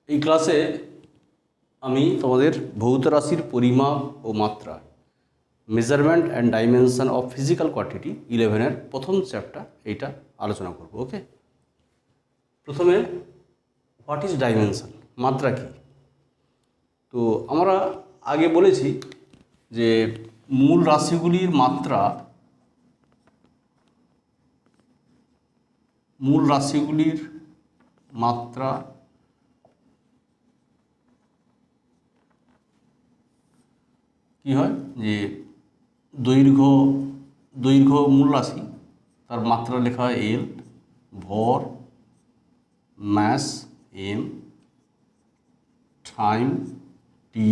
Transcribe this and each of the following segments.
এই ক্লাসে আমি তোমাদের ভৌত রাশির পরিমাপ ও মাত্রা measurement and dimension of physical quantity 11-এর প্রথম চ্যাপ্টার এইটা আলোচনা করব। ওকে, প্রথমে হোয়াট ইজ ডাইমেনশন, মাত্রা কি? তো আমরা আগে বলেছি যে মূল রাশিগুলির মাত্রা কি হয়, যে দৈর্ঘ্য মূল রাশি, তার মাত্রা লেখা হয় এল, ভর ম্যাস এম, টাইম টি,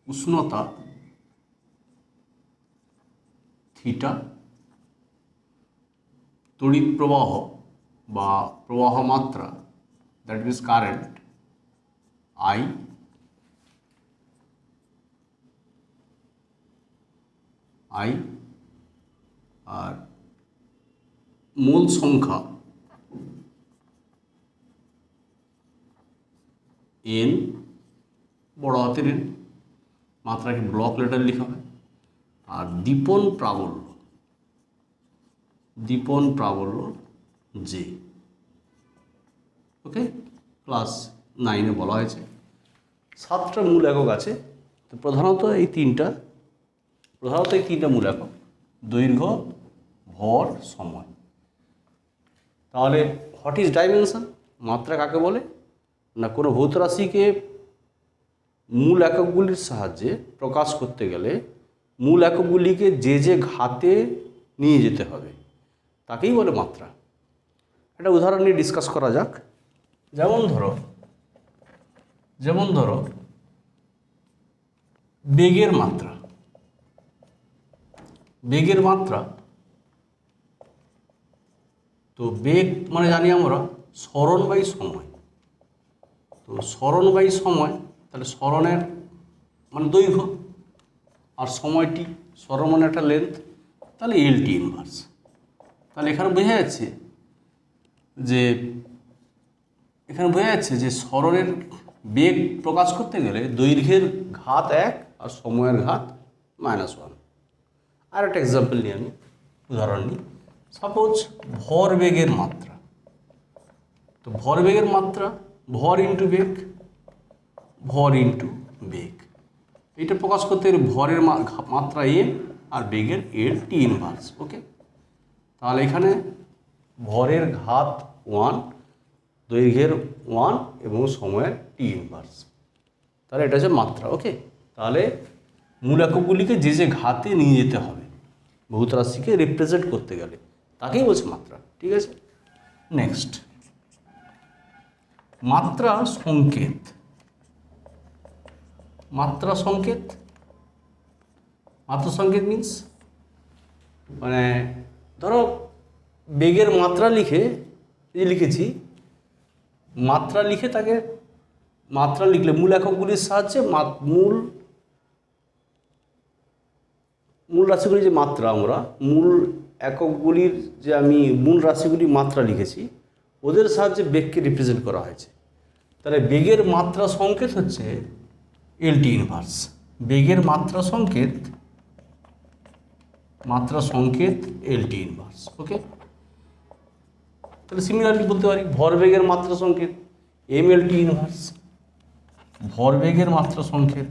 উষ্ণতা থিটা, তড়িৎ প্রবাহ বা প্রবাহ মাত্রা দ্যাট মিনস কারেন্ট আই, আর মোল সংখ্যা এন, বড় হাতের এন, মাত্রাকে ব্লক লেটার লেখা হয়, আর দীপন প্রাবল্য জে। ওকে, ক্লাস 9-এ বলা হয়েছে 7টা মূল একক আছে। তো প্রধানত এই তিনটা মূল একক: দৈর্ঘ্য, ভর, সময়। তাহলে হোয়াট ইজ ডাইমেনশন, মাত্রা কাকে বলে? না, কোনো ভৌত রাশিকে মূল এককগুলির সাহায্যে প্রকাশ করতে গেলে মূল এককগুলিকে যে ঘাতে নিয়ে যেতে হবে, তাকেই বলে মাত্রা। একটা উদাহরণ নিয়ে ডিসকাস করা যাক। যেমন ধরো বেগের মাত্রা। তো বেগ মানে জানি আমরা সরণ বাই সময়। তো সরণ বাই সময়, তাহলে সরণের মানে দৈর্ঘ্য, আর সময়টি সরণ মানে একটা লেন্থ, তাহলে এলটি ইনভার্স। তাহলে এখানে বোঝা যাচ্ছে যে সরণের বেগ প্রকাশ করতে গেলে দৈর্ঘ্যের ঘাত 1 আর সময়ের ঘাত -1। আর একটা এক্সাম্পল নিই, আমি উদাহরণ নিই। সাপোজ ভরবেগের মাত্রা। তো ভরবেগের মাত্রা ভর ইন্টু বেগ। এইটা প্রকাশ করতে গেলে ভরের মাত্রা এম আর বেগের এর টি ইনভার্স। ওকে, তাহলে এখানে ভরের ঘাত 1, দৈর্ঘ্যের 1 এবং সময়ের টি ইনভার্স। তাহলে এটা হচ্ছে মাত্রা। ওকে, তাহলে মূল এককগুলিকে যে ঘাতে নিয়ে যেতে হবে ভৌত রাশিকে রিপ্রেজেন্ট করতে গেলে, তাকেই বলছে মাত্রা। ঠিক আছে, নেক্সট, মাত্রা সংকেত মিন্স মানে ধরো বেগের মাত্রা লিখেছি, তাকে মাত্রা লিখলে মূল এককগুলির সাহায্যে মূল রাশিগুলি যে মাত্রা, আমরা মূল এককগুলির যে আমি মূল রাশিগুলি মাত্রা লিখেছি, ওদের সাহায্যে বেগকে রিপ্রেজেন্ট করা হয়েছে। তাহলে বেগের মাত্রা সংকেত হচ্ছে এলটি ইনভার্স। বেগের মাত্রা সংকেত এলটি ইনভার্স। ওকে, তাহলে সিমিলারলি বলতে পারি ভরবেগের মাত্রা সংকেত এম এলটি ইনভার্স। ভরবেগের মাত্রা সংকেত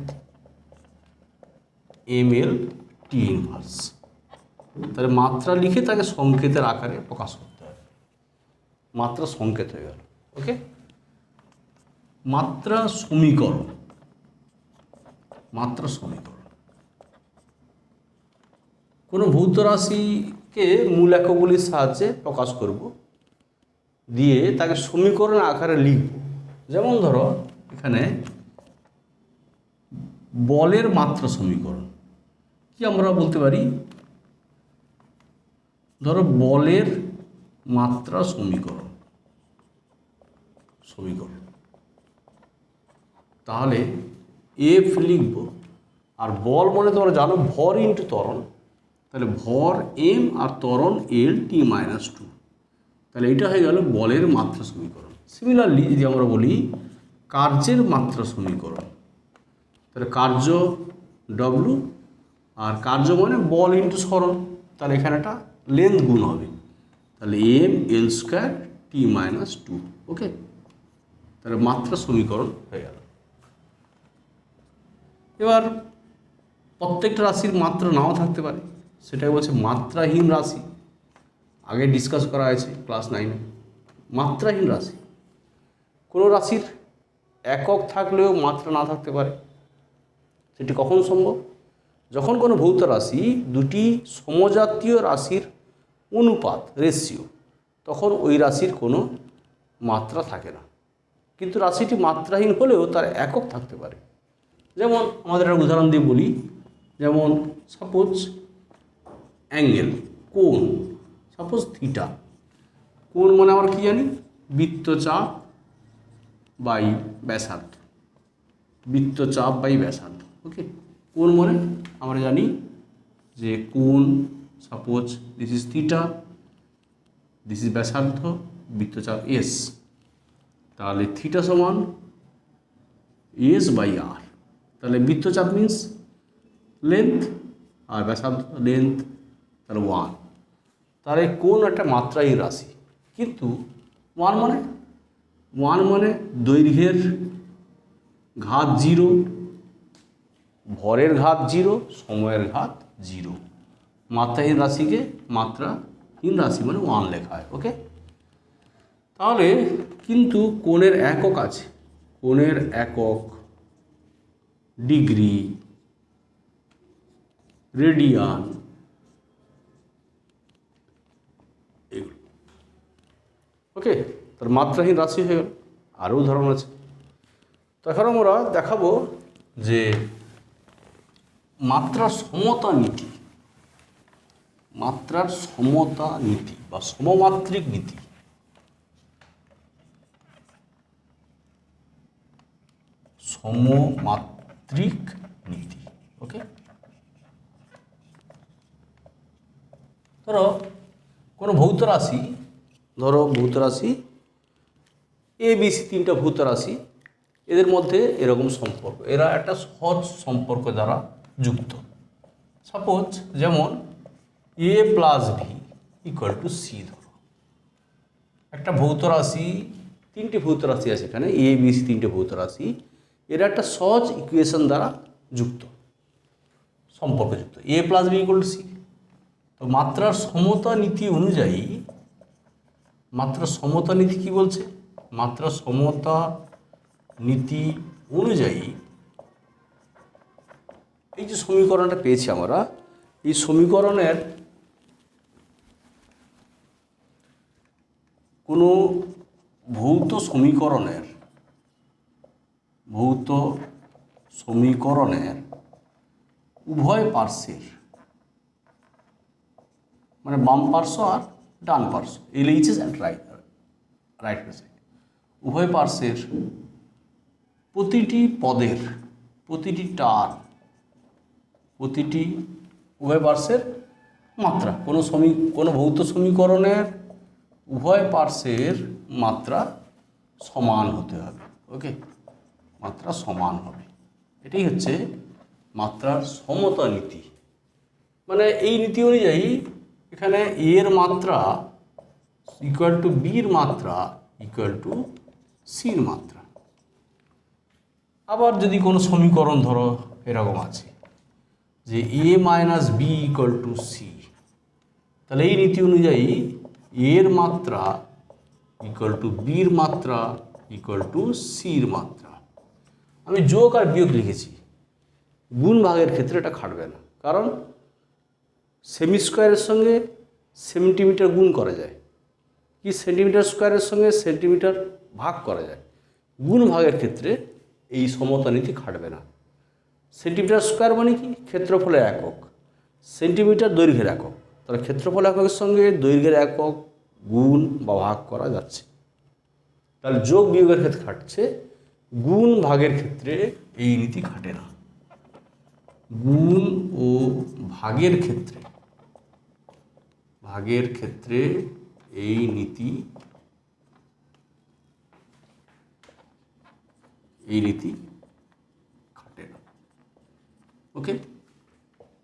এম এল টি ইনভার্স। তাহলে মাত্রা লিখে তাকে সংকেতের আকারে প্রকাশ করতে হবে, মাত্রা সংকেত হয়ে গেল। ওকে, মাত্রা সমীকরণ। কোনো ভৌত রাশিকে মূল এককগুলির সাহায্যে প্রকাশ করব, দিয়ে তাকে সমীকরণ আকারে লিখব। যেমন ধরো এখানে বলের মাত্রা সমীকরণ কি আমরা বলতে পারি? ধরো বলের মাত্রা সমীকরণ। তাহলে এফ লিখব, আর বল মানে তোমরা জানো ভর ইন্টু ত্বরণ। তাহলে ভর এম আর ত্বরণ এল টি -2। তাহলে এটা হয়ে গেল বলের মাত্রা সমীকরণ। সিমিলারলি যদি আমরা বলি কার্যের মাত্রা সমীকরণ, তাহলে কার্য ডব্লু আর কার্য মানে বল ইন্টু সরণ, তাহলে এখানে একটা লেন্থ গুণ হবে, তাহলে এম এল স্কোয়ার টি মাইনাস টু। ওকে, তাহলে মাত্রা সমীকরণ হয়ে গেল। এবার প্রত্যেকটা রাশির মাত্রা নাও থাকতে পারে, সেটাই বলছে মাত্রাহীন রাশি। আগে ডিসকাস করা হয়েছে ক্লাস 9-এ। মাত্রাহীন রাশি, কোনো রাশির একক থাকলেও মাত্রা না থাকতে পারে। সেটি কখন সম্ভব? যখন কোনো ভৌত রাশি দুটি সমজাতীয় রাশির অনুপাত রেশিও, তখন ওই রাশির কোনো মাত্রা থাকে না। কিন্তু রাশিটি মাত্রাহীন হলেও তার একক থাকতে পারে। যেমন আমাদের একটা উদাহরণ দিয়ে বলি, যেমন সাপোজ অ্যাঙ্গেল, কোণ, সাপোজ থিটা। কোণ মানে আমরা কী জানি? বৃত্তচাপ বাই ব্যাসার্ধ, বৃত্তচাপ বাই ব্যাসার্ধ। ওকে, কোণ মানে আমরা জানি যে কোণ, suppose this is theta, this is ব্যাসার্ধ, বৃত্তচাপ এস, তাহলে থিটা সমান এস বাই আর। তাহলে বৃত্তচাপ মিন্স লেন্থ আর ব্যাসার্ধ লেন্থ, তাহলে 1। তাহলে কোণ একটা মাত্রাহীন রাশি। কিন্তু 1 মানে দৈর্ঘ্যের ঘাত 0, ভরের ঘাত 0, সময়ের ঘাত 0। মাত্রাহীন রাশিকে মাত্রাহীন রাশি মানে 1 লেখা হয়। ওকে, তাহলে কিন্তু কোণের একক আছে। কোণের একক ডিগ্রি, রেডিয়ান, এগুলো। ওকে, তার মাত্রাহীন রাশি হয়ে গেল। আরও উদাহরণ আছে। তো এখন আমরা দেখাবো যে মাত্রার সমতা নীতি, মাত্রার সমতা নীতি বা সমমাত্রিক নীতি। সমমাত্রিক নীতি। ওকে, ধরো কোনো ভৌত রাশি, এ বি সি, 3টা ভৌত রাশি, এদের মধ্যে এরকম সম্পর্ক, এরা একটা সহজ সম্পর্ক দ্বারা যুক্ত। সাপোজ যেমন A plus V equal to C. ধরো একটা ভৌত রাশি, 3টি ভৌত রাশি আছে এখানে, এ বি সি 3টে ভৌত রাশি, এরা একটা সহজ ইকুয়েশন দ্বারা যুক্ত, সম্পর্কযুক্ত, A plus B equal to C. তো মাত্রার সমতা নীতি অনুযায়ী, মাত্রার সমতা নীতি কী বলছে? মাত্রার সমতা নীতি অনুযায়ী এই যে সমীকরণটা পেয়েছি আমরা, এই সমীকরণের কোনো ভৌত সমীকরণের উভয় পার্শ্বের, মানে বাম পার্শ্ব আর ডান পার্শ্ব, LHS অ্যান্ড রাইট সাইড, উভয় পার্শ্বের প্রতিটি পদের, প্রতিটি টার্ম, প্রতিটি উভয় পার্শ্বের মাত্রা, কোনো ভৌত সমীকরণের উভয় পার্শ্বের মাত্রা সমান হতে হবে। ওকে, মাত্রা সমান হবে, এটাই হচ্ছে মাত্রার সমতা নীতি। মানে এই নীতি অনুযায়ী এখানে এর মাত্রা ইকুয়াল টু বির মাত্রা ইকুয়াল টু সির মাত্রা। আবার যদি কোনো সমীকরণ ধরো এরকম আছে যে A minus B equal to C, তাহলে এই নীতি অনুযায়ী এর মাত্রা ইকুয়াল টু বির মাত্রা ইকুয়াল টু সির মাত্রা। আমি যোগ আর বিয়োগ লিখেছি, গুণ ভাগের ক্ষেত্রে এটা খাটবে না, কারণ সেমি স্কোয়ারের সঙ্গে সেন্টিমিটার গুণ করা যায়, কি সেন্টিমিটার স্কোয়ারের সঙ্গে সেন্টিমিটার ভাগ করা যায়। গুণ ভাগের ক্ষেত্রে এই সমতা নীতি খাটবে না। সেন্টিমিটার স্কোয়ার মানে কি? ক্ষেত্রফলের একক, সেন্টিমিটার দৈর্ঘ্যের একক, তাহলে ক্ষেত্রফল এককের সঙ্গে দৈর্ঘ্যের একক গুণ বা ভাগ করা যাচ্ছে। তাহলে যোগ বিয়োগের ক্ষেত্রে খাটছে, গুণ ভাগের ক্ষেত্রে এই নীতি খাটে না। গুণ ও ভাগের ক্ষেত্রে এই নীতি এই রীতি খাটে না। ওকে,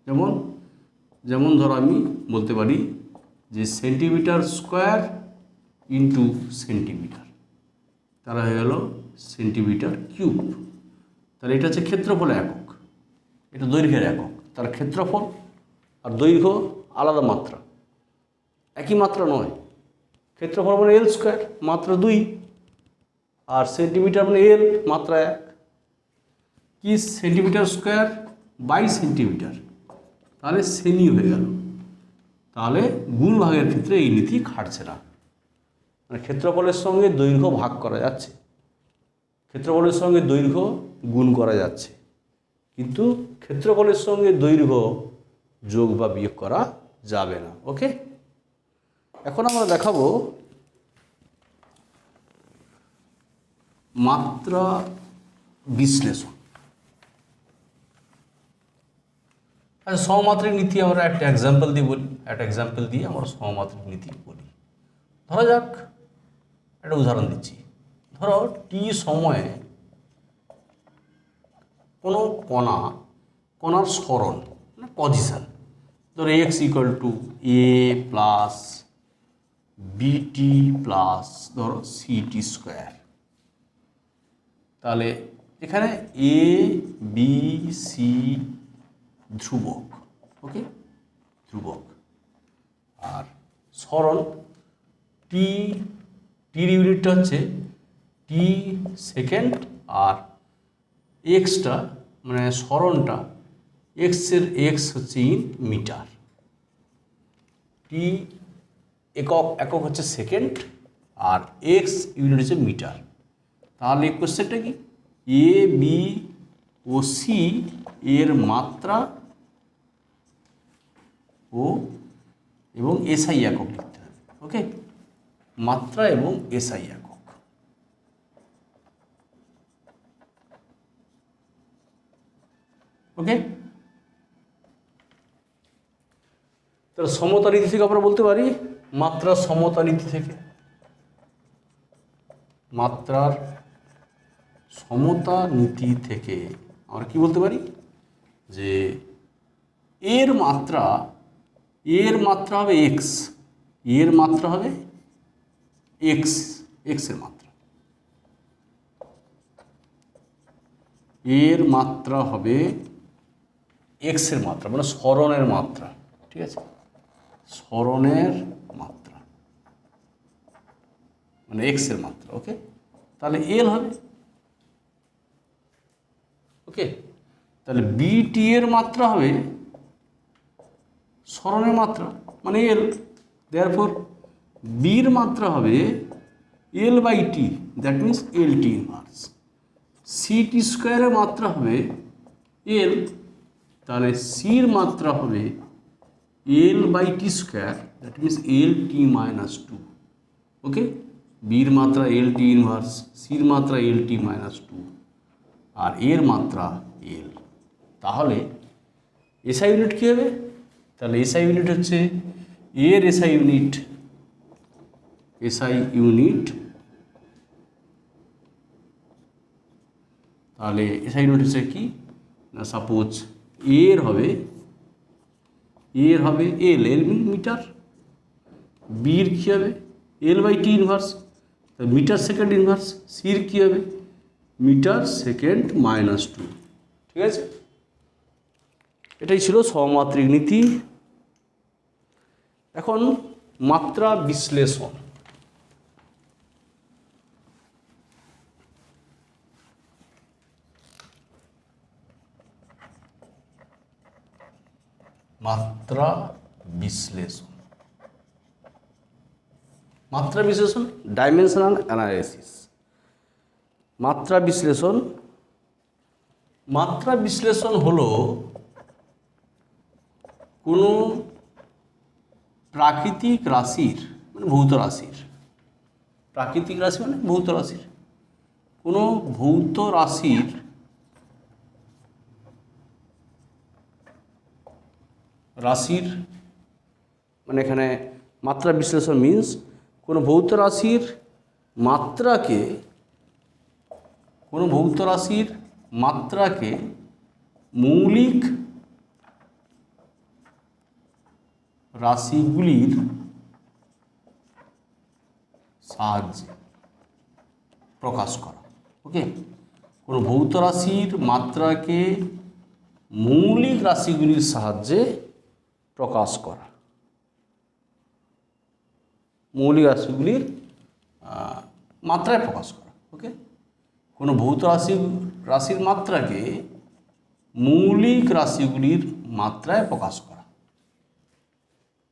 যেমন যেমন ধরো আমি বলতে পারি যে সেন্টিমিটার স্কোয়ার ইন্টু সেন্টিমিটার, তাহলে হয়ে গেল সেন্টিমিটার কিউব। তাহলে এটা হচ্ছে ক্ষেত্রফলের একক, এটা দৈর্ঘ্যের একক। তার ক্ষেত্রফল আর দৈর্ঘ্য আলাদা মাত্রা, একই মাত্রা নয়। ক্ষেত্রফল মানে এল স্কোয়ার, মাত্রা 2, আর সেন্টিমিটার মানে এল, মাত্রা 1। কি সেন্টিমিটার স্কোয়ার বাই সেন্টিমিটার, তাহলে সেমি হয়ে গেল। তাহলে গুণ ভাগের ক্ষেত্রে এই নীতি খাটছে না, মানে ক্ষেত্রফলের সঙ্গে দৈর্ঘ্য ভাগ করা যাচ্ছে, ক্ষেত্রফলের সঙ্গে দৈর্ঘ্য গুণ করা যাচ্ছে, কিন্তু ক্ষেত্রফলের সঙ্গে দৈর্ঘ্য যোগ বা বিয়োগ করা যাবে না। ওকে, এখন আমরা দেখাবো মাত্রা বিশ্লেষণ। আচ্ছা, সমমাত্রিক নীতি আমরা একটা এক্সাম্পল দিয়ে বলি, একটা এক্সাম্পল দিয়ে আমরা সমমাত্রিক নীতি বলি। ধরা যাক, একটা উদাহরণ দিচ্ছি। ধরো টি সময়ে কোনো কণার সরণ মানে পজিশান, ধরো এক্স ইকুয়াল টু এ প্লাস বিটি প্লাস ধরো সিটি স্কোয়ার। তাহলে এখানে এ বি সি ধ্রুবক, ওকে, ধ্রুবক। আর সরণ টির ইউনিটটা হচ্ছে টি সেকেন্ড, আর এক্সটা মানে সরণটা এক্স হচ্ছে ইন মিটার, টি একক হচ্ছে সেকেন্ড, আর এক্স ইউনিট হচ্ছে মিটার। তাহলে কোশ্চেনটা কি, এ বি ও সি এর মাত্রা এবং এসআই একক লিখতে হবে। ওকে, মাত্রা এবং এসআই একক। ওকে, তাহলে সমতা নীতি থেকে আমরা বলতে পারি, মাত্রা সমতা নীতি থেকে, মাত্রার সমতা নীতি থেকে আমরা কি বলতে পারি যে এর মাত্রা হবে এক্স, এর মাত্রা হবে এক্সের মাত্রা, এর মাত্রা হবে এক্সের মাত্রা মানে সরণের মাত্রা। ঠিক আছে, সরণের মাত্রা মানে এক্সের মাত্রা। ওকে, তাহলে এল হবে। ওকে, তাহলে বিটি এর মাত্রা হবে সরণের মাত্রা মানে এল, দেয়ারফর বির মাত্রা হবে L by T, that means L T inverse. C T স্কোয়ারের মাত্রা হবে এল, তাহলে সির মাত্রা হবে L by T square, that means L T minus 2। Okay, বির মাত্রা এল টি ইনভার্স, সির মাত্রা এল টি মাইনাস 2, আর এর মাত্রা এল। তাহলে এসআই ইউনিট কী হবে, তাহলে এসআই ইউনিট হচ্ছে এর এসআই ইউনিট, তাহলে এসআই ইউনিট হচ্ছে কি না, সাপোজ এর হবে এল মিটার, বির কী হবে L by T inverse, metre second inverse, সির কী হবে মিটার সেকেন্ড মাইনাস 2। ঠিক আছে, এটাই ছিল সমমাত্রিক নীতি। এখন মাত্রা বিশ্লেষণ। মাত্রা বিশ্লেষণ ডাইমেনশনাল অ্যানালাইসিস। মাত্রা বিশ্লেষণ হলো কোনো প্রাকৃতিক রাশির মানে ভৌত রাশির, প্রাকৃতিক রাশি মানে ভৌত রাশির, কোনো ভৌত রাশির মানে এখানে মাত্রা বিশ্লেষণ মিন্স কোনো ভৌত রাশির মাত্রাকে কোনো ভৌত রাশির মাত্রাকে মৌলিক রাশিগুলির সাহায্যে প্রকাশ করা। ওকে, কোনো ভৌত রাশির মাত্রাকে মৌলিক রাশিগুলির সাহায্যে প্রকাশ করা। মৌলিক রাশিগুলির মাত্রায় প্রকাশ করা। ওকে, কোনো ভৌত রাশির মাত্রাকে মৌলিক রাশিগুলির মাত্রায় প্রকাশ করা।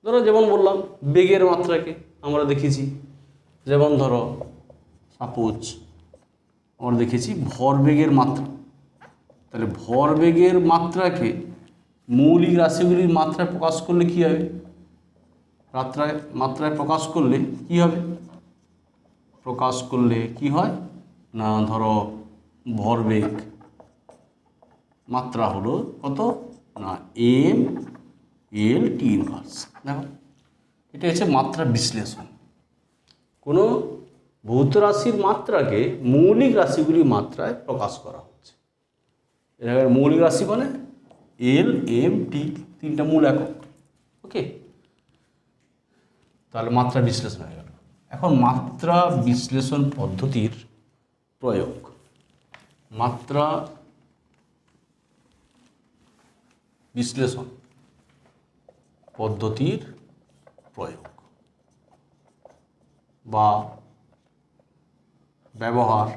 ধরো যেমন বললাম বেগের মাত্রাকে আমরা দেখেছি, যেমন ধরো সাপোজ আমরা দেখেছি ভরবেগের মাত্রা। তাহলে ভরবেগের মাত্রাকে মৌলিক রাশিগুলির মাত্রায় প্রকাশ করলে কী হবে? মাত্রায় প্রকাশ করলে কি হবে? প্রকাশ করলে কি হয় না, ধরো ভরবেগ মাত্রা হলো কত না এম এল টি ইনভার্স। দেখো এটা হচ্ছে মাত্রা বিশ্লেষণ। কোনো ভৌত রাশির মাত্রাকে মৌলিক রাশিগুলির মাত্রায় প্রকাশ করা হচ্ছে। এর মৌলিক রাশি মানে এল এম টি, তিনটা মূল একক। ওকে, তাহলে মাত্রা বিশ্লেষণ হয়ে গেল। এখন মাত্রা বিশ্লেষণ পদ্ধতির প্রয়োগ। মাত্রা বিশ্লেষণ পদ্ধতির প্রয়োগ বা ব্যবহার,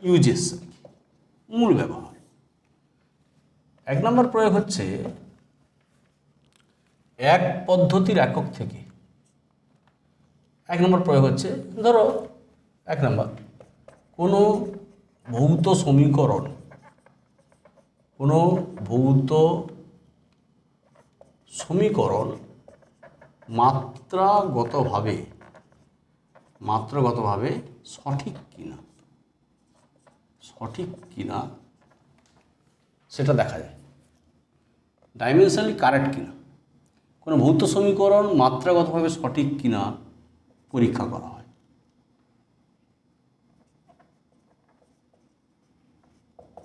ইউজেস, মূল ব্যবহার। 1 নম্বর প্রয়োগ হচ্ছে এক পদ্ধতির একক থেকে। 1 নম্বর প্রয়োগ হচ্ছে, ধরো 1 নম্বর কোনো ভৌত সমীকরণ, কোনো ভৌত সমীকরণ মাত্রাগতভাবে সঠিক কিনা সেটা দেখা যায়। ডাইমেনশনালি কারেক্ট কিনা, কোনো ভৌত সমীকরণ মাত্রাগতভাবে সঠিক কিনা পরীক্ষা করা হয়।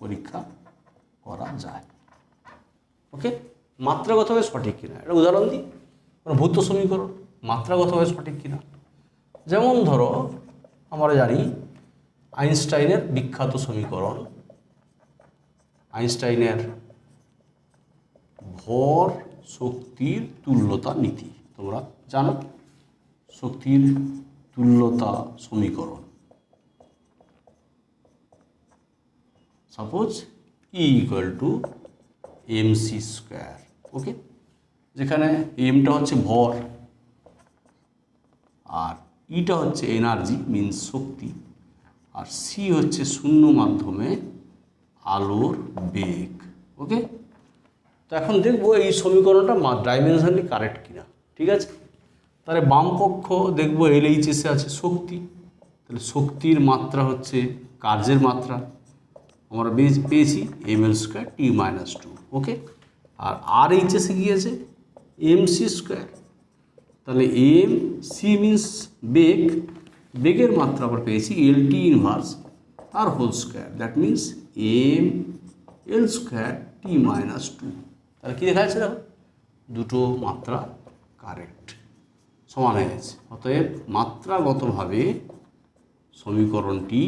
পরীক্ষা করা যায়। ওকে, মাত্রাগতভাবে সঠিক কিনা। একটা উদাহরণ দিই, কোনো ভৌত সমীকরণ মাত্রাগতভাবে সঠিক কিনা। যেমন ধরো আমরা জানি আইনস্টাইনের বিখ্যাত সমীকরণ, আইনস্টাইনের ভর শক্তির তুল্যতা নীতি। তোমরা জানো শক্তির তুল্যতা সমীকরণ। Suppose E = mc²। ওকে, যেখানে এমটা হচ্ছে ভর, আর ইটা হচ্ছে এনার্জি মিনস শক্তি, আর সি হচ্ছে শূন্য মাধ্যমে আলোর বেগ। ওকে, তো এখন দেখবো এই সমীকরণটা ডাইমেনশনালি কারেক্ট কিনা। ঠিক আছে, তাহলে বাম পক্ষ দেখবো LHS আছে শক্তি, তাহলে শক্তির মাত্রা হচ্ছে কার্যের মাত্রা, আমরা পেয়েছি ml² t-2। ওকে, আর RHS গিয়েছে mc²। তাহলে mc মিনস বেগের মাত্রা আমরা পেয়েছি LT ইনভার্স আর whole square, that means ml² t-2। তাহলে কী দেখা যাচ্ছে? দেখো দুটো মাত্রা কারেক্ট, সমান হয়ে গেছে। অতএব মাত্রাগতভাবে সমীকরণটি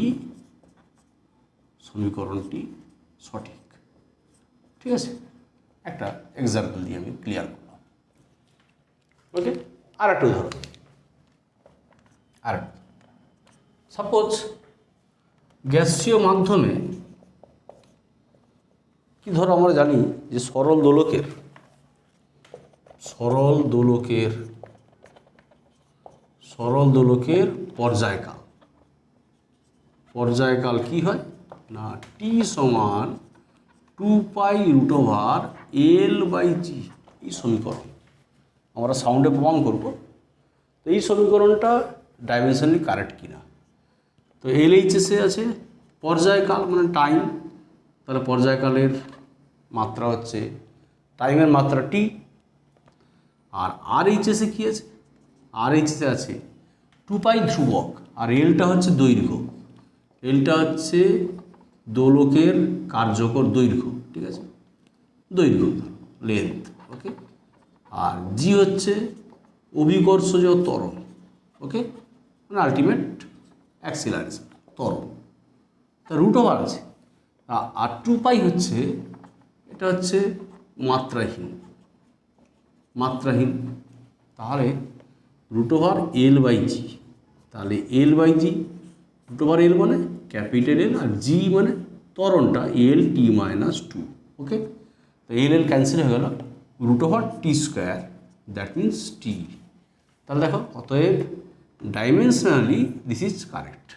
সঠিক। ঠিক আছে, একটা এক্সাম্পল দিয়ে আমি ক্লিয়ার করলাম। ওকে, আর একটা উদাহরণ। সাপোজ গ্যাসীয় মাধ্যমে, কি ধরো আমরা জানি যে সরল দোলকের পর্যায়কাল কি হয় না t = 2π√L/g। এই সমীকরণ আমরা সাউন্ডে প্রমাণ করব। তো এই সমীকরণটা ডাইমেনশনালি কারেক্ট কিনা। তো LHS আছে পর্যায়কাল মানে টাইম, তাহলে পর্যায়কালের মাত্রা হচ্ছে টাইমের মাত্রা t। আর RHS কি আছে? RHS আছে 2π ধ্রুবক, আর Lটা হচ্ছে দৈর্ঘ্য। এলটা হচ্ছে দোলকের কার্যকর দৈর্ঘ্য, ঠিক আছে, দৈর্ঘ্য লেন্থ, ওকে। আর জি হচ্ছে অভিকর্ষজ ত্বরণ, ওকে, মানে আলটিমেট অ্যাক্সিলারেশন, ত্বরণ। তা রুট ওভার আছে। আর 2 পাই হচ্ছে, এটা হচ্ছে মাত্রাহীন, মাত্রাহীন। তাহলে root over L by G, তাহলে L by G, root over L মানে ক্যাপিটাল এল, আর জি মানে ত্বরণটা এল টি মাইনাস 2, ওকে। তো এল এল ক্যান্সেল হয়ে গেল, root over T square, that means T. তাহলে দেখো অতএব ডাইমেনশনালি দিস ইজ কারেক্ট,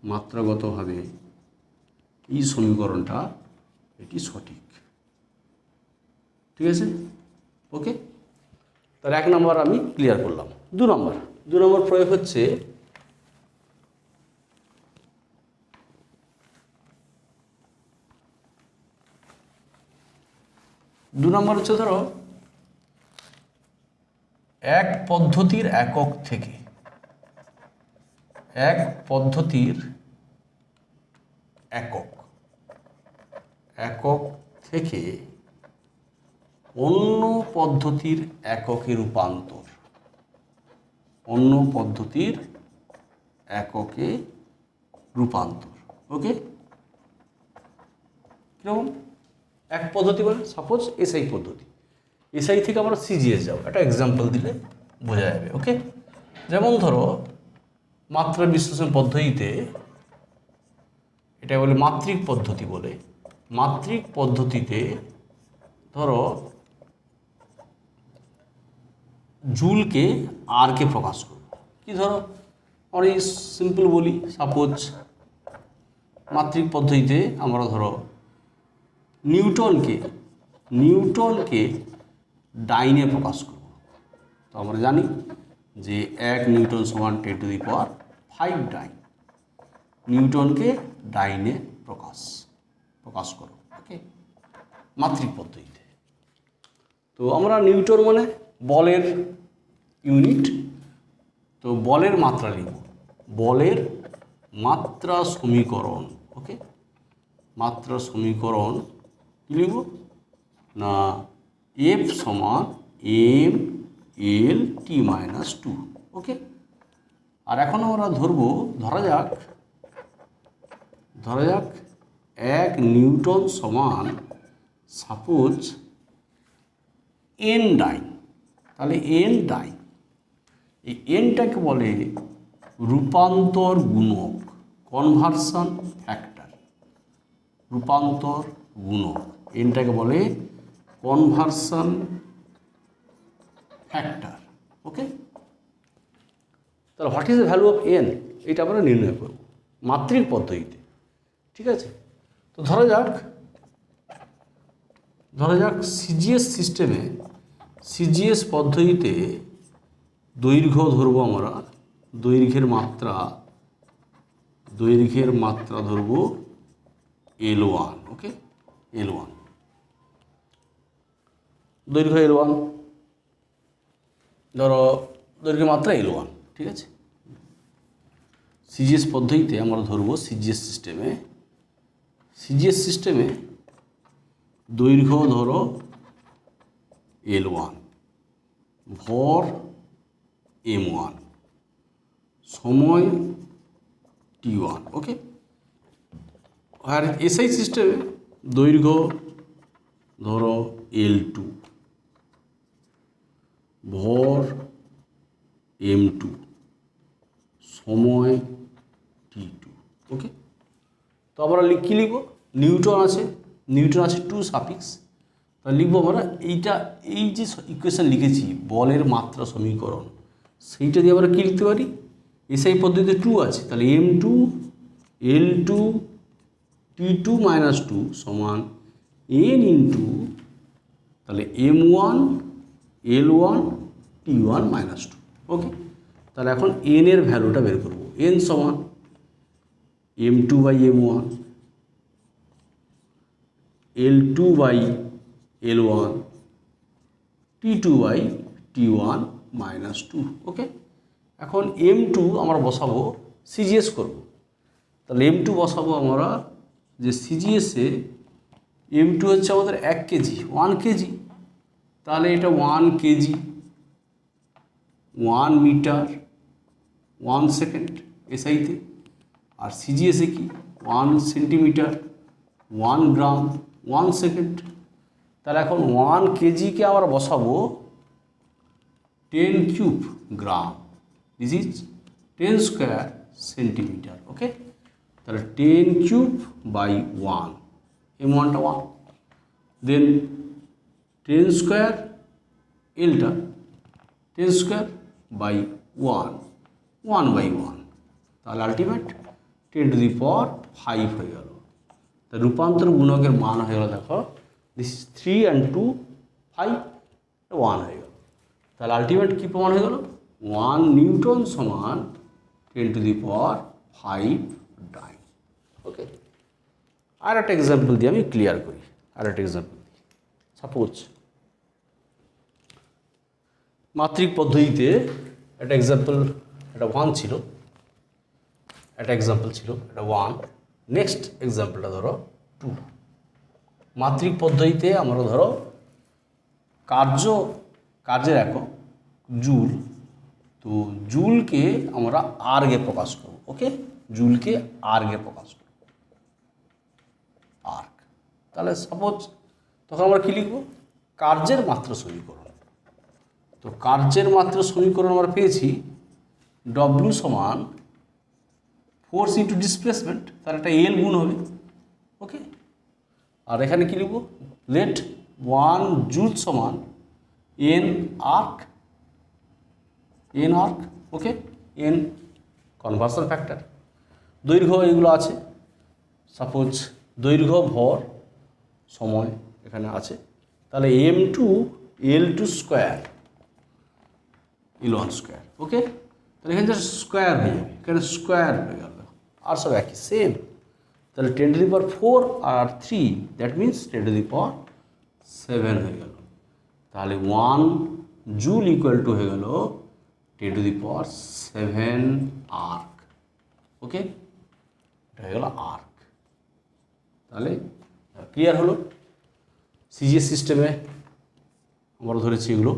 মাত্রাগতভাবে এই সমীকরণটা এটি সঠিক, ঠিক আছে, ওকে। তাহলে 1 নম্বর আমি ক্লিয়ার করলাম। 2 নম্বর প্রয়োগ হচ্ছে ধরো এক পদ্ধতির একক থেকে অন্য পদ্ধতির এককে রূপান্তর, ওকে। কিরকম এক পদ্ধতি বলে, সাপোজ এসআই পদ্ধতি, এসআই থেকে আমরা সিজিএস যাবো, একটা এক্সাম্পল দিলে বোঝা যাবে, ওকে। যেমন ধরো মাত্রা বিশ্লেষণ পদ্ধতিতে, এটা বলে মাত্রিক পদ্ধতিতে ধরো জুলকে আরকে প্রকাশ করব, কি ধরো অনেক সিম্পল বলি, সাপোজ মাত্রিক পদ্ধতিতে আমরা ধরো নিউটনকে ডাইনে প্রকাশ করব। তো আমরা জানি যে 1 নিউটন সমান 10⁵ ডাইন, নিউটনকে ডাইনে প্রকাশ করো, ওকে, মাত্রিক পদ্ধতিতে। তো আমরা নিউটন মানে বলের ইউনিট, তো বলের মাত্রা লিখব, বলের মাত্রা সমীকরণ, ওকে। মাত্রা সমীকরণ কী লিখব না, এফ সমান এম এল টি মাইনাস 2, ওকে। আর এখন আমরা ধরা যাক 1 নিউটন সমান সাপোজ এন ডাইন, তাহলে এন ডাইন, এই এনটাকে বলে রূপান্তর গুণক, কনভার্সন ফ্যাক্টর, রূপান্তর গুণক, এনটাকে বলে কনভার্সন ফ্যাক্টর, ওকে। তাহলে what is the value of N, এটা আমরা নির্ণয় করব মাত্রিক পদ্ধতিতে, ঠিক আছে। তো ধরা যাক সিজিএস পদ্ধতিতে দৈর্ঘ্য ধরব আমরা, দৈর্ঘ্যের মাত্রা ধরব L1, ওকে, L1, দৈর্ঘ্য L1, ধরো দৈর্ঘ্যের মাত্রা L1, ঠিক আছে। সিজিএস পদ্ধতিতে আমরা ধরব সিজিএস সিস্টেমে দৈর্ঘ্য ধরো L1, ভর M1, সময় T1, ওকে। আর এসআই সিস্টেমে দৈর্ঘ্য ধরো L2, ভর M2, সময় T2, ওকে। তো আমরা কী লিখব, নিউটন আছে 2 সাফিক্স, তাহলে লিখবো আমরা এই যে ইকুয়েশন লিখেছি বলের মাত্রা সমীকরণ, সেইটা দিয়ে আমরা কী লিখতে পারি, এসআই পদ্ধতিতে 2 আছে, তাহলে M2 L2 T2 মাইনাস 2 সমান N ইন্টু, তাহলে M1 L1 T1 minus 2, okay. তাহলে এখন N এর ভ্যালুটা বের করব, N সমান M2 by M1, L2 by L1, T2 by T1 minus 2, okay. এখন M2 আমরা বসাবো সিজিএস করব। তাহলে M2 বসাবো আমরা, যে সিজিএসে M2 হচ্ছে আমাদের 1 কেজি, 1 কেজি, তাহলে এটা 1 কেজি, 1 মিটার, 1 সেকেন্ড এসআইতে। আর সিজিএসে কি 1 সেন্টিমিটার, 1 গ্রাম, 1 সেকেন্ড। তাহলে এখন 1 কেজিকে আমরা বসাবো 10 cube gram, this is 10 square centimetre. Okay, তাহলে 10 কিউব বাই 1, M1টা 1, দেন 10 স্কোয়ার, এলটা 10 স্কোয়ার বাই 1, 1 বাই 1, তাহলে আলটিমেট 10 টু দি পাওয়ার 5 হয়ে গেল। তা রূপান্তর গুণকের মান হয়ে গেল, দেখো দিস ইজ 3 and 2, 5, 1 হয়ে গেল। তাহলে আলটিমেট কী প্রমাণ হয়ে গেল, 1 নিউটন সমান 10 টু দি পাওয়ার 5 ডাইন। ওকে, আর একটা এক্সাম্পল দিয়ে আমি ক্লিয়ার করি, আর একটা এক্সাম্পল দিই। সাপোজ মাত্রিক পদ্ধতিতে একটা এক্সাম্পল, একটা 1 ছিল, একটা এক্সাম্পল ছিল এটা 1, নেক্সট এক্সাম্পলটা ধরো 2। মাত্রিক পদ্ধতিতে আমরা ধরো কার্যের একক জুল, তো জুলকে আমরা আর্গে প্রকাশ করব। ওকে, জুলকে আর্গে প্রকাশ করব, আর্গ। তাহলে সাপোজ তখন আমরা কী লিখব, কার্যের মাত্রা সমীকরণ। তো কার্যের মাত্রা সমীকরণ আমরা পেয়েছি ডব্লিউ সমান ফোর্স ইন্টু ডিসপ্লেসমেন্ট, তার একটা এল গুণ হবে। ওকে, আর এখানে কী লিখব, লেট 1 জুল সমান এন আর্ক, এন আর্ক। ওকে, এন কনভার্সন ফ্যাক্টর। দৈর্ঘ্য এগুলো আছে, সাপোজ দৈর্ঘ্য, ভর, সময় এখানে আছে। তাহলে M2 L2 square, L1 square. ওকে, তাহলে এখানে জাস্ট স্কোয়ার হয়ে যাবে, এখানে স্কোয়ার হয়ে গেল, আর সব একই সেম। তাহলে 10 টু দি পাওয়ার 4 আর 3, that means 10 to the power 7 হয়ে গেল। তাহলে 1 জুল ইকুয়াল টু হয়ে গেল 10 টু দি পাওয়ার 7 আর্ক। ওকে, এটা হয়ে গেল আর্ক। তাহলে ক্লিয়ার হলো। সিজিএস সিস্টেমে আমরা ধরেছি এগুলো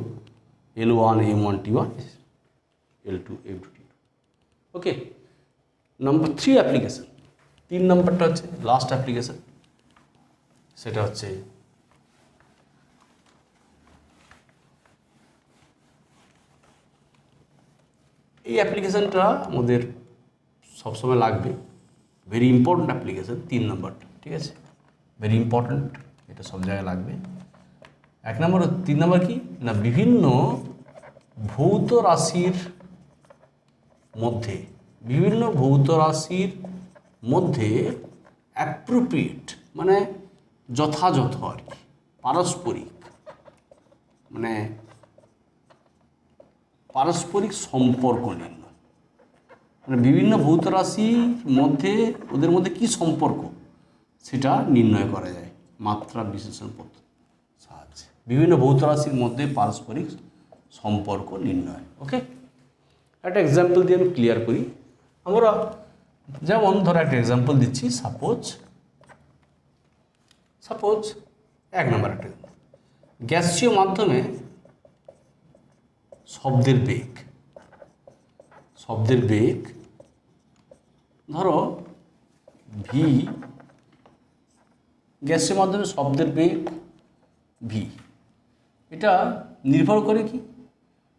L1 M1 T1, L2 M2 T2। ওকে, নাম্বার 3 অ্যাপ্লিকেশন, 3 নম্বরটা হচ্ছে লাস্ট অ্যাপ্লিকেশন, সেটা হচ্ছে এই অ্যাপ্লিকেশনটা আমাদের সবসময় লাগবে, ভেরি ইম্পর্ট্যান্ট অ্যাপ্লিকেশন 3 নম্বরটা, ঠিক আছে, ভেরি ইম্পর্ট্যান্ট, এটা সব জায়গায় লাগবে। 1 নম্বর, 3 নম্বর কি না, বিভিন্ন ভৌত রাশির মধ্যে অ্যাপ্রোপ্রিয়েট মানে যথাযথ আর কি, পারস্পরিক সম্পর্ক নির্ণয়, মানে বিভিন্ন ভৌত রাশির মধ্যে ওদের মধ্যে কী সম্পর্ক সেটা নির্ণয় করা যায় মাত্রা বিশ্লেষণ পদ্ধতির সাহায্যে। বিভিন্ন ভৌত রাশির মধ্যে পারস্পরিক সম্পর্ক নির্ণয়। ওকে, একটা এক্সাম্পল দিয়ে আমি ক্লিয়ার করি। আমরা যেমন ধরো একটা এক্সাম্পল দিচ্ছি, সাপোজ 1 নম্বর একটা গ্যাসীয় মাধ্যমে শব্দের বেগ ধরো ভি, গ্যাসীয় মাধ্যমে শব্দের বেগ ভি, এটা নির্ভর করে কি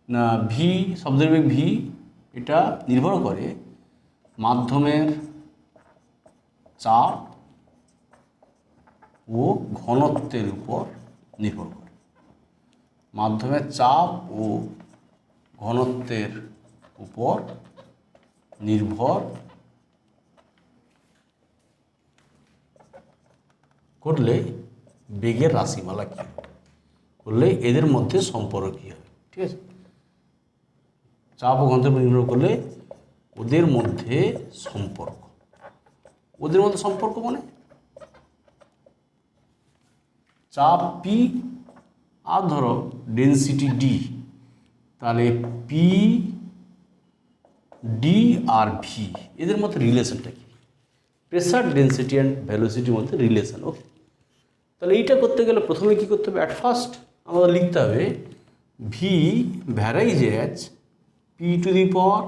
না, ভি শব্দের বেগ ভি, এটা নির্ভর করে মাধ্যমের চাপ ও ঘনত্বের উপর নির্ভর করে, মাধ্যমের চাপ ও ঘনত্বের উপর নির্ভর করলে বেগের রাশিমালা কী করলে এদের মধ্যে সম্পর্ক কী হবে, ঠিক আছে। চাপ ও ঘনত্বের উপর নির্ভর করলে ওদের মধ্যে সম্পর্ক মানে চাপ পি আর ধরো ডেনসিটি ডি, তাহলে পি ডি আর ভি এদের মধ্যে রিলেশনটা কি? প্রেসার ডেন্সিটি অ্যান্ড ভেলোসিটির মধ্যে রিলেশন। ওকে, তাহলে এইটা করতে গেলে প্রথমে কী করতে হবে? অ্যাট ফার্স্ট আমাদের লিখতে হবে V varies as P to the power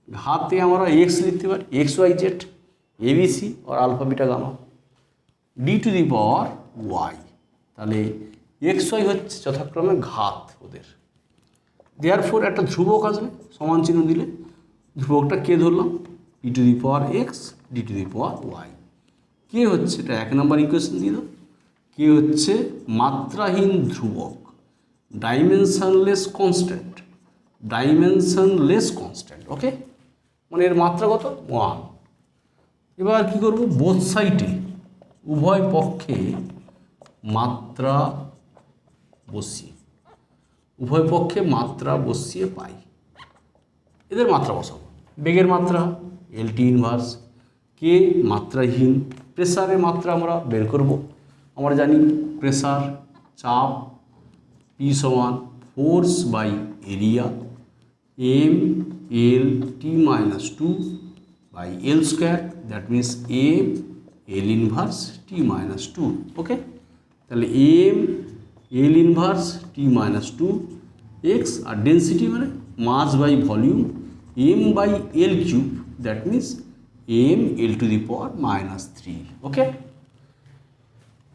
ঘাতে আমরা এক্স লিখতে পারি, এক্স ওয়াই জেড এবিসি আর alpha beta gamma, D to the power Y. তাহলে এক্স ওয়াই হচ্ছে যথাক্রমে ঘাত ওদের। দেয়ারফোর একটা ধ্রুবক আসবে সমান চিহ্ন দিলে, ধ্রুবকটা কে ধরলাম? P to the power X D to the power Y. K হচ্ছে? এটা 1 নম্বর ইকুয়েশন দিয়ে দাও। কে হচ্ছে মাত্রাহীন ধ্রুবক, ডাইমেনশনলেস কনস্ট্যান্ট, ডাইমেনশনলেস কনস্ট্যান্ট। ওকে, মানে এর মাত্রা কত? 1। এবার কি করব? বোথ সাইডে উভয় পক্ষে মাত্রা বসিয়ে, উভয় পক্ষে মাত্রা বসিয়ে পাই। এদের মাত্রা বসাবো। বেগের মাত্রা এলটি ইনভার্স, কে মাত্রাহীন, প্রেসারের মাত্রা আমরা বের করব। আমরা জানি প্রেসার চাপ পি সমান force by area M L T minus 2 by L square, that means M L inverse T minus 2। Okay, তাহলে M L inverse T minus 2 X আর ডেন্সিটি মানে mass by volume M by L cube, that means M L to the power minus 3। Okay,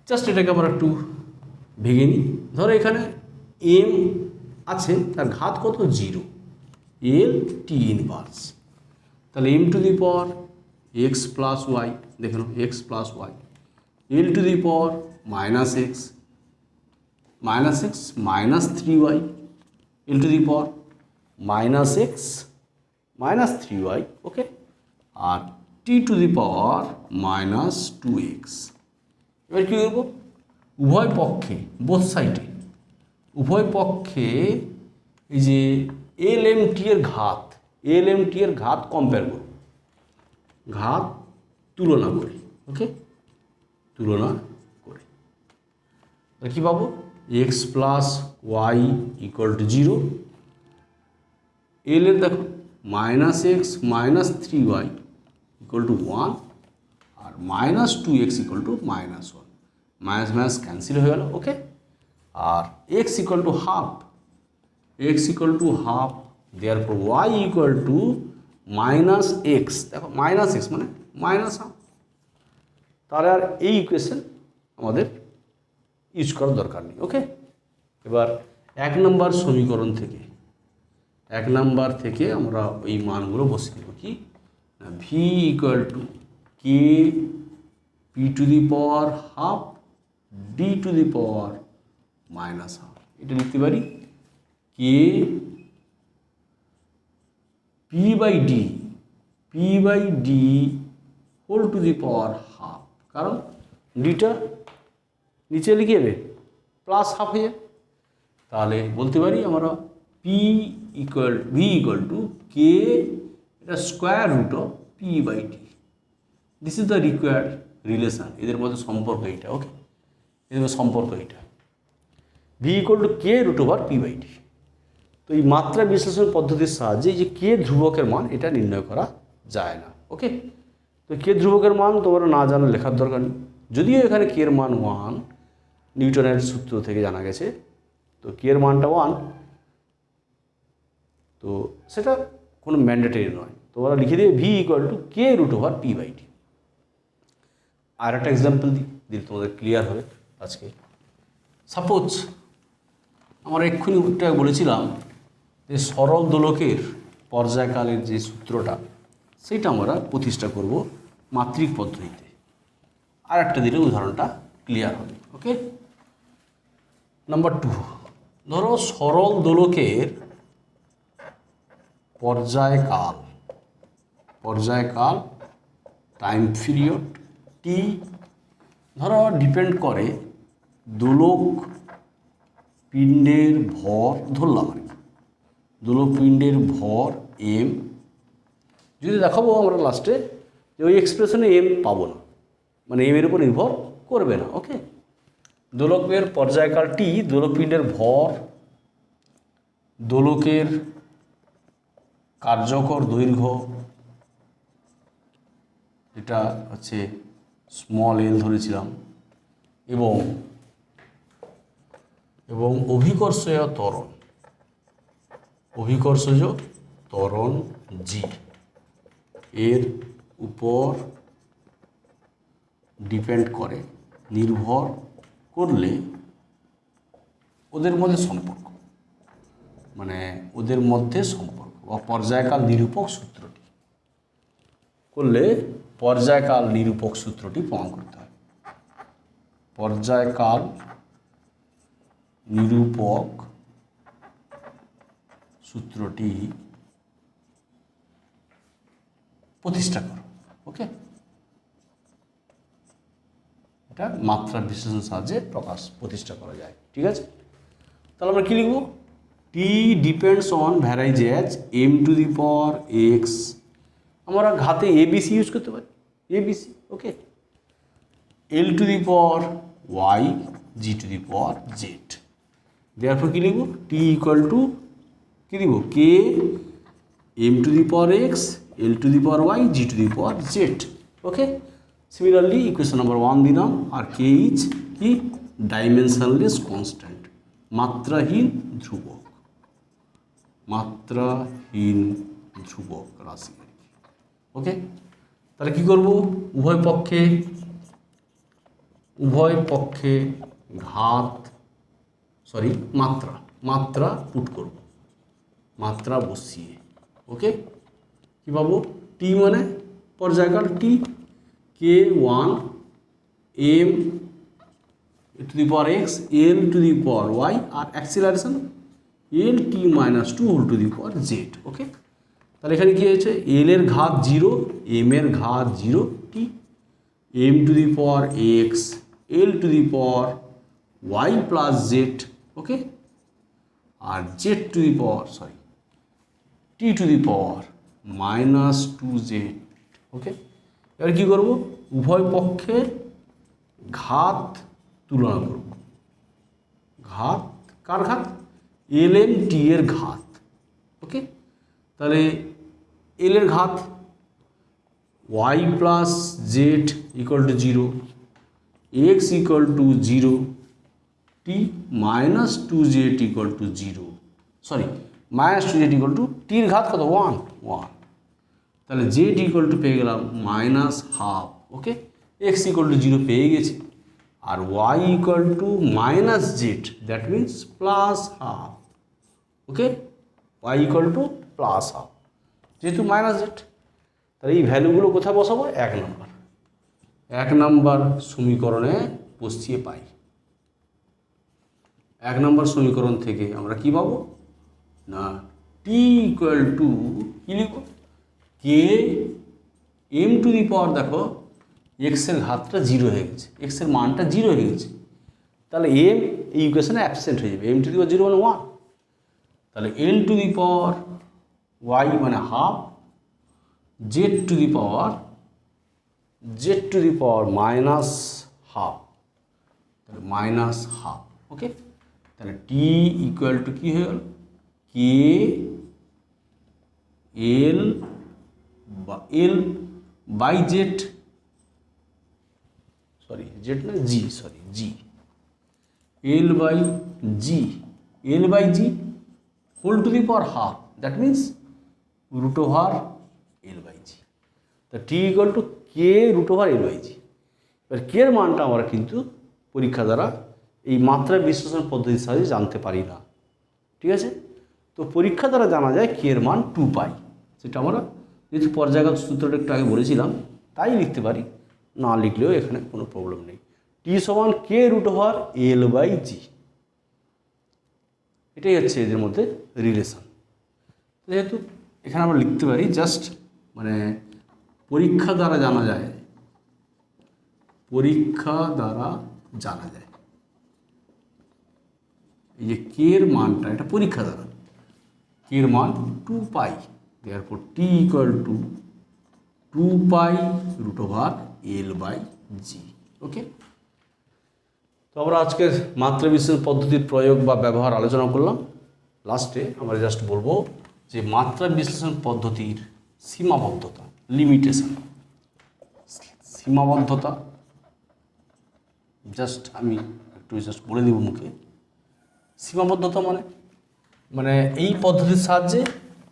just এটাকে আমরা একটু ভেঙে নিই। ধরো এখানে এম আছে, তার ঘাত কত? 0, এল টি ইনভার্স, তাহলে M to the power X plus Y, দেখে নাও X plus Y, L to the power minus X minus 3y, L to the power minus X minus 3y। Okay, আর T to the power minus 2x। এবার কী করবো? উভয় পক্ষে both সাইডে উভয় পক্ষে এই যে এল এম টি এর ঘাত, এল এম টি এর ঘাত কম্পেয়ার করব, ঘাত তুলনা করি। ওকে, তুলনা করে কী পাবো? X plus Y equal to 0, L এর দেখো minus X minus 3y equal to 1 আর minus 2x equal to minus 1, minus minus cancel হয়ে গেল। ওকে, আর X equal to half, X equal to half, therefore Y equal to minus X, দেখো minus X মানে minus half. তাহলে আর এই equation আমাদের ইউজ করার দরকার নেই। ওকে, এবার 1 নম্বর সমীকরণ থেকে, 1 নম্বর থেকে আমরা ওই মানগুলো বসিয়ে দেবো। কি? V equal to K P to the power half D to the power minus half. এটা লিখতে পারি K P by D whole to the power half, কারণ ডিটা নিচে লিখে যাবে প্লাস হাফ হয়ে যাবে। তাহলে বলতে পারি আমরা ভি ইকুয়াল টু কে, এটা square root of P by D. This is the required relation, এদের মধ্যে সম্পর্ক এইটা। ওকে, এদের মধ্যে সম্পর্ক এইটা, V equal to K root over P by D. তো এই মাত্রা বিশ্লেষণ পদ্ধতির সাহায্যে যে কে ধ্রুবকের মান এটা নির্ণয় করা যায় না। ওকে, তো কে ধ্রুবকের মান তোমরা না জানো লেখার দরকার নেই, যদিও এখানে কে এর মান 1 নিউটনের সূত্র থেকে জানা গেছে, তো কে এর মানটা 1, তো সেটা কোনো ম্যান্ডেটরি নয়। তোমরা লিখে দিয়ে V equal to K root over P by D. আর একটা এক্সাম্পল দিলে তোমাদের ক্লিয়ার হবে আজকে। সাপোজ আমরা এক্ষুনি একটা বলেছিলাম যে সরল দোলকের পর্যায়কালের যে সূত্রটা সেটা আমরা প্রতিষ্ঠা করব মাত্রিক পদ্ধতিতে। আর একটা দিলে উদাহরণটা ক্লিয়ার হবে। ওকে, নাম্বার 2, ধরো সরল দোলকের পর্যায়কাল টাইম পিরিয়ড টি ধরো ডিপেন্ড করে দোলক পিণ্ডের ভর, ধরলাম আর কি দোলক পিণ্ডের ভর এম। যদি দেখাবো আমরা লাস্টে যে ওই এক্সপ্রেশনে এম পাবো না, মানে এম এর উপর নির্ভর করবে না। ওকে, দোলকের পর্যায়কাল টি, দোলক পিণ্ডের ভর, দোলকের কার্যকর দৈর্ঘ্য এটা হচ্ছে স্মল এল ধরেছিলাম, এবং অভিকর্ষজ ত্বরণ জি এর উপর ডিপেন্ড করে, নির্ভর করলে ওদের মধ্যে সম্পর্ক, মানে ওদের মধ্যে সম্পর্ক বা পর্যায়কাল নিরূপক সূত্রটি করলে পর্যায়কাল নিরূপক সূত্রটি প্রমাণ করতে হয়। পর্যায়কাল নিরূপক সূত্রটি প্রতিষ্ঠা করো। ওকে, এটা মাত্রা বিশ্লেষণ সাহায্যে প্রতিষ্ঠা করা যায়। ঠিক আছে, তাহলে আমরা কি লিখব? T depends on varies as M to the power X, আমরা ঘাতে এবিসি ইউজ করতে পারি, ABC. Okay, L to the power Y G to the power Z. Therefore কি লিখব? টি ইকুয়াল টু কি দিব? K M to the power X L to the power Y G to the power Z. Okay, similarly equation number 1 দিলাম, আর K is কি? Dimensionless constant, মাত্রাহীন ধ্রুবক, মাত্রাহীন ধ্রুবক রাশি আর কি। ওকে, তাহলে কি করব? উভয় পক্ষে মাত্রা পুট করব, মাত্রা বসিয়ে। ওকে, কি পাবো? টি মানে পর্যায়কাল T, K 1 M to the power X L to the power Y, আর acceleration L T minus 2 whole to the power Z. Okay, তাহলে এখানে কী হয়েছে? এল এর ঘাত 0, এম এর ঘাত 0, T M to the power X L to the power Y plus Z. Okay, আর Z to the power T to the power minus 2z। Okay, এবার কী করব? উভয় পক্ষের ঘাত তুলনা করব। ঘাত কার ঘাত? এল এম টি এর ঘাত। ওকে, তাহলে এল এর ঘাত Y plus Z equal to 0, X equal to 0, T minus 2z equal to 0, minus 2z equal to টির ঘাত কত? 1। তাহলে জেড ইকুয়াল টু পেয়ে গেলাম minus half. Okay, X equal to 0 পেয়ে গেছি, আর Y equal to minus Z, that means plus half. Okay, Y equal to plus half, যেহেতু মাইনাস জেড। তাহলে এই ভ্যালুগুলো কোথায় বসাবো? 1 নম্বর সমীকরণে বসিয়ে পাই। 1 নম্বর সমীকরণ থেকে আমরা কি পাবো? না, টি ইকুয়াল টু কী লিখব? কে এম টু দি পাওয়ার, দেখো এক্সের ঘাতটা 0 হয়ে গেছে, এক্সের মানটা 0 হয়ে গেছে, তাহলে এম এই ইকুয়েশনে অ্যাবসেন্ট হয়ে যাবে। এম টু দি পাওয়ার 0 মানে 1, তাহলে L to the power Y মানে half, Z to the power minus half, তাহলে মাইনাস হাফ। ওকে, তাহলে টি ইকুয়াল টু কী হয়ে গেল? K L by Z, G L by G whole to the power half, that means root over L by G. তা T equal to K root over L by G. এবার K এর মানটা আমরা কিন্তু পরীক্ষা দ্বারা এই মাত্রা বিশ্লেষণ পদ্ধতির সাহায্যে জানতে পারি না। ঠিক আছে, তো পরীক্ষা দ্বারা জানা যায় কে এর মান 2 পাই, সেটা আমরা যেহেতু পর্যায়গত সূত্রটা একটু আগে বলেছিলাম তাই লিখতে পারি, না লিখলেও এখানে কোনো প্রবলেম নেই। টি সমান কে রুট ওভার এল বাই জি, এটাই হচ্ছে এদের মধ্যে রিলেশন। যেহেতু এখানে আমরা লিখতে পারি জাস্ট মানে পরীক্ষা দ্বারা জানা যায়, এই যে কে এর মানটা, এটা পরীক্ষা দ্বারা কে এর মান 2 pi, therefore T equal to 2 pi root over L by G. Okay, তো আমরা আজকের মাত্রা বিশ্লেষণ পদ্ধতির প্রয়োগ বা ব্যবহার আলোচনা করলাম। লাস্টে আমরা জাস্ট বলবো যে মাত্রা বিশ্লেষণ পদ্ধতির সীমাবদ্ধতা, লিমিটেশন। সীমাবদ্ধতা জাস্ট আমি একটু বলে দেব মুখে। সীমাবদ্ধতা মানে এই পদ্ধতির সাহায্যে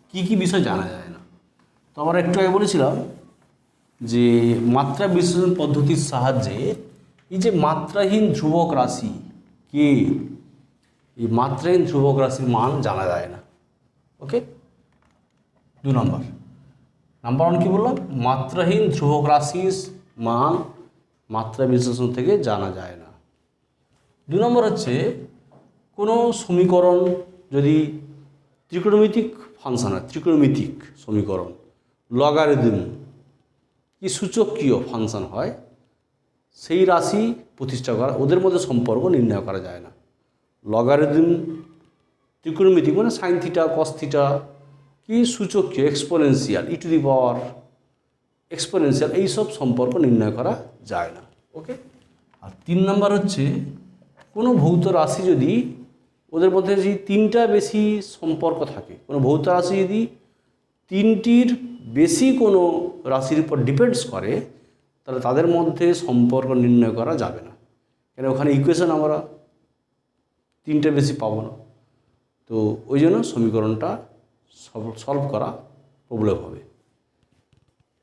কি কি বিষয় জানা যায় না। তো আমরা একটু আগে বলেছিলাম যে মাত্রা বিশ্লেষণ পদ্ধতির সাহায্যে এই যে মাত্রাহীন ধ্রুবক রাশি কে, এই মাত্রাহীন ধ্রুবক রাশির মান জানা যায় না। ওকে, 2 নম্বর। নাম্বার 1 কি বললাম, মাত্রাহীন ধ্রুবক রাশির মান মাত্রা বিশ্লেষণ থেকে জানা যায় না। 2 নম্বর হচ্ছে কোনো সমীকরণ যদি ত্রিকোণমিতিক ফাংশন হয়, ত্রিকোণমিতিক সমীকরণ, লগারিদম কি সূচকীয় ফাংশন হয়, সেই রাশি প্রতিষ্ঠা করা, ওদের মধ্যে সম্পর্ক নির্ণয় করা যায় না। লগারিদম ত্রিকোণমিতিক মানে সাইন থিটা কস থিটা কি সূচকীয় exponential E two the power exponential, এইসব সম্পর্ক নির্ণয় করা যায় না। ওকে, আর 3 নম্বর হচ্ছে কোনো ভৌত রাশি যদি ওদের মধ্যে যদি 3টা বেশি সম্পর্ক থাকে, কোনো ভৌত রাশি যদি 3টির বেশি কোনো রাশির উপর ডিপেন্ডস করে, তাহলে তাদের মধ্যে সম্পর্ক নির্ণয় করা যাবে না, কেন ওখানে ইকুয়েশন আমরা 3টে বেশি পাবো না। তো ওই জন্য সমীকরণটা সলভ করা প্রবলেম হবে।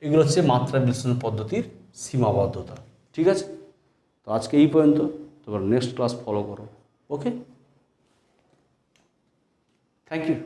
এগুলো হচ্ছে মাত্রা বিশ্লেষণ পদ্ধতির সীমাবদ্ধতা। ঠিক আছে, তো আজকে এই পর্যন্ত, তোমরা নেক্সট ক্লাস ফলো করো। ওকে, থ্যাংক ইউ।